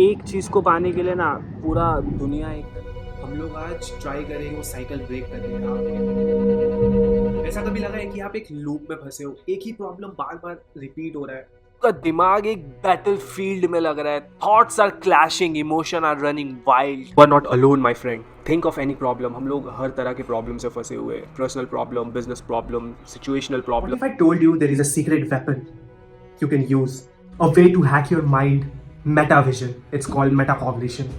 एक चीज़ को पाने के लिए ना पूरा दुनिया एक हम लोग आज ट्राई करेंगे वो साइकिल ब्रेक करने का। ऐसा कभी लगा है कि आप एक लूप में फंसे हो, एक ही प्रॉब्लम बार बार रिपीट हो रहा है, आपका दिमाग एक बैटलफील्ड में लग रहा है, thoughts are clashing, emotion are running wild. You are not alone my friend. Think of any problem. हम लोग हर तरह के प्रॉब्लम से फंसे हुए हैं। Personal problem, business problem, situational What problem. if I told you there is a secret weapon you can use? A way to hack your mind, metavision. It's called metacognition.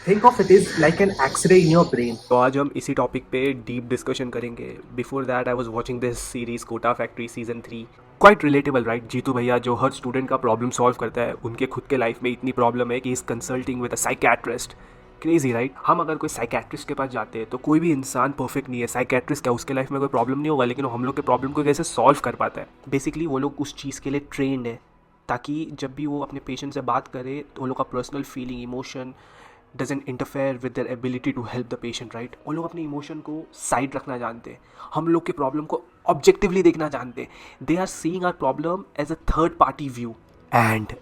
Think of it as like an X-ray in your brain. तो आज हम इसी topic पे deep discussion करेंगे। Before that I was watching this series Kota Factory season 3। Quite relatable right? Jeetu bhaiya जो हर student का problem solve करता है, उनके खुद के लाइफ में इतनी प्रॉब्लम है कि is consulting with a psychiatrist. Crazy right? हम अगर कोई साइकेट्रिस्ट के पास जाते हैं तो कोई भी इंसान परफेक्ट नहीं है। साइकेट्रिस्ट क्या, उसके लाइफ में कोई प्रॉब्लम नहीं होगा, लेकिन वो हम लोग के प्रॉब्लम को कैसे सॉल्व कर पाता है। बेसिकली वो लोग उस चीज़ के लिए ट्रेंड है ताकि जब भी वो अपने पेशेंट से बात करे तो वो लोग का personal feeling, emotion doesn't interfere with their ability to help the patient, right? वो लोग अपने इमोशन को साइड रखना जानते हैं, हम लोग के प्रॉब्लम को ऑब्जेक्टिवली देखना जानते हैं। They are seeing our problem as a third party view. And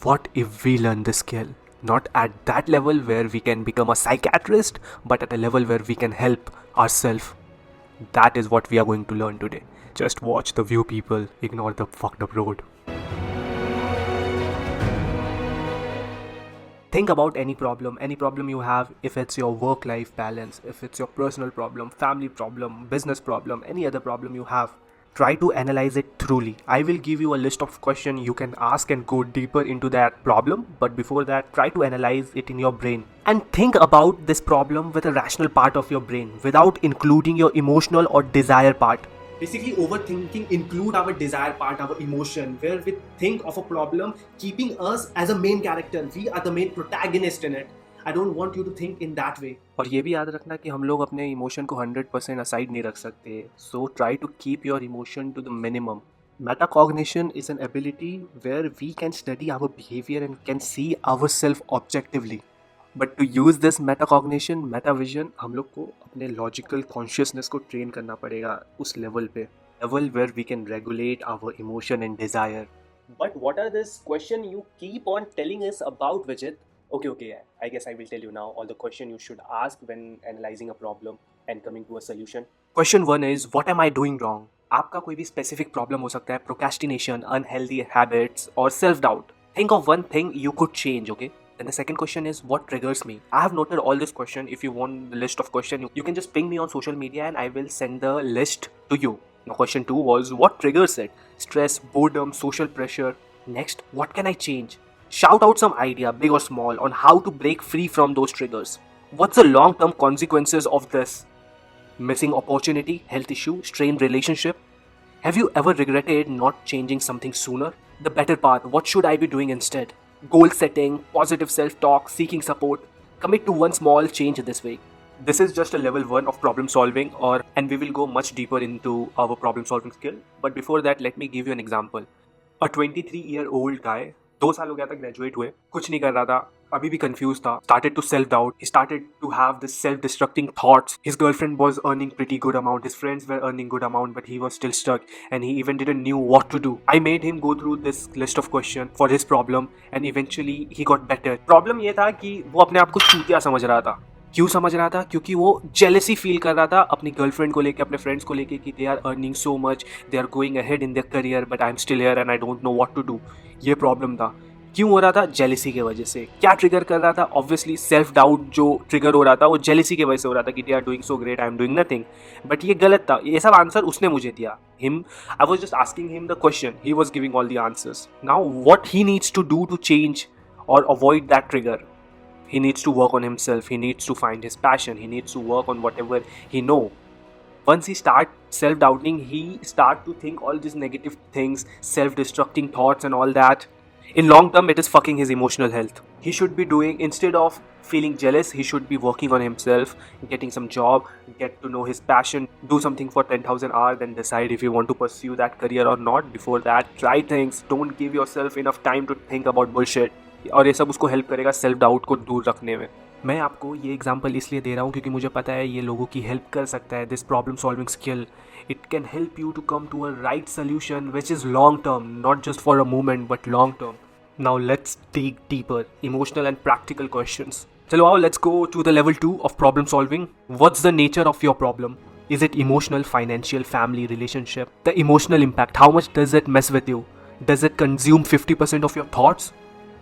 what if we learn this skill not at that level where we can become a psychiatrist, but at a level where we can help ourselves? That is what we are going to learn today. Just watch the view, people. Ignore the fucked up road. Think about any problem you have. If it's your work life balance, if it's your personal problem, family problem, business problem, any other problem you have, try to analyze it thoroughly. I will give you a list of questions you can ask and go deeper into that problem, but before that, try to analyze it in your brain and think about this problem with a rational part of your brain without including your emotional or desire part. Basically, overthinking include our desire part, our emotion, where we think of a problem keeping us as a main character. We are the main protagonist in it. I don't want you to think in that way. और ये भी याद रखना कि हम लोग अपने emotion को 100% असाइड नहीं रख सकते. So try to keep your emotion to the minimum. Metacognition is an ability where we can study our behavior and can see ourselves objectively. But to use this metacognition, metavision, हम लोग को अपने logical consciousness को train करना पड़ेगा उस level पे, level where we can regulate our emotion and desire. But what are this question you keep on telling us about, Vijit? Okay, I guess I will tell you now all the question you should ask when analyzing a problem and coming to a solution. Question 1 is, what am I doing wrong? आपका कोई भी specific problem हो सकता है, procrastination, unhealthy habits or self-doubt. Think of one thing you could change, okay? Then the second question is, what triggers me? I have noted all this question. If you want the list of question, you can just ping me on social media and I will send the list to you. Now question 2 was, what triggers it? Stress, boredom, social pressure. Next, what can I change? Shout out some idea, big or small, on how to break free from those triggers. What's the long-term consequences of this? Missing opportunity, health issue, strained relationship. Have you ever regretted not changing something sooner? The better path, what should I be doing instead? Goal setting, positive self-talk, seeking support. Commit to one small change this week. This is just a level 1 of problem solving, and we will go much deeper into our problem solving skill. But before that, let me give you an example. A 23-year-old guy, 2 साल हो गया था graduate हुए, कुछ नहीं कर रहा था, अभी भी कंफ्यूज था, started to self doubt, he started to have this self destructing thoughts. His girlfriend was earning pretty good amount, his friends were earning good amount, but he was still stuck and he even didn't knew what to do. I made him go through this list of questions for his problem and eventually he got better. Problem ये था कि वो अपने आप को चूतिया समझ रहा था. क्यों समझ रहा था? क्योंकि वो जेलसी फील कर रहा था अपनी गर्लफ्रेंड को लेके, अपने फ्रेंड्स को लेके कि they are earning so much, they are going ahead in their career, but I am still here and I don't know what to do. ये प्रॉब्लम था. क्यों हो रहा था? जेलसी की वजह से. क्या ट्रिगर कर रहा था? ऑब्वियसली सेल्फ डाउट जो ट्रिगर हो रहा था वो जेलसी की वजह से हो रहा था कि they are doing so great, I am doing nothing. But ये गलत था. ये सब आंसर उसने मुझे दिया. Him, I was just asking him the question, he was giving all the answers. Now what he needs to do to change और avoid that trigger? He needs to work on himself. He needs to find his passion. He needs to work on whatever he know. Once he start self-doubting, he start to think all these negative things, self-destructing thoughts and all that. In long term, it is fucking his emotional health. He should be doing, instead of feeling jealous, he should be working on himself, getting some job, get to know his passion, do something for 10,000 hours, then decide if you want to pursue that career or not. Before that, try things. Don't give yourself enough time to think about bullshit. और ये सब उसको help करेगा self doubt को दूर रखने में. मैं आपको ये एग्जांपल इसलिए दे रहा हूँ क्योंकि मुझे पता है ये लोगों की हेल्प कर सकता है. This problem solving skill, it can help you to come to a right solution which is long term, not just for a moment but long term. Now let's dig deeper, emotional and practical questions. Chalo, now let's go to the level 2 of problem solving. What's the nature of your problem? Is it emotional, financial, family, relationship? The emotional impact, how much does it mess with you? Does it consume 50% of your thoughts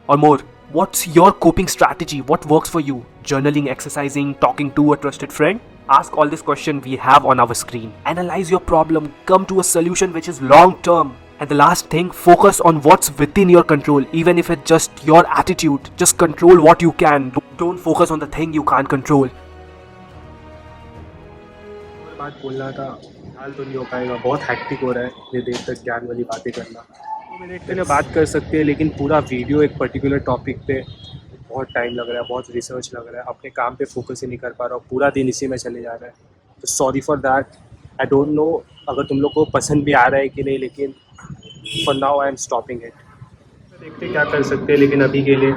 or more? What's your coping strategy? What works for you? Journaling, exercising, talking to a trusted friend? Ask all these questions we have on our screen. Analyze your problem, come to a solution which is long term. And the last thing, focus on what's within your control, even if it's just your attitude. Just control what you can. Don't focus on the thing you can't control. बात बोलना था, हाल तो नहीं हो पाएगा, बहुत hectic हो रहा है इतनी देर तक ज्ञान वाली बातें करना। 2 मिनट के लिए बात कर सकते हैं, लेकिन पूरा वीडियो एक पर्टिकुलर टॉपिक पे बहुत टाइम लग रहा है, बहुत रिसर्च लग रहा है, अपने काम पे फोकस ही नहीं कर पा रहा हूँ, पूरा दिन इसी में चले जा रहा है। तो sorry for that. I don't no अगर तुम लोग को पसंद भी आ रहा है कि नहीं, लेकिन for now I am stopping it. देखते क्या कर सकते हैं, लेकिन अभी के लिए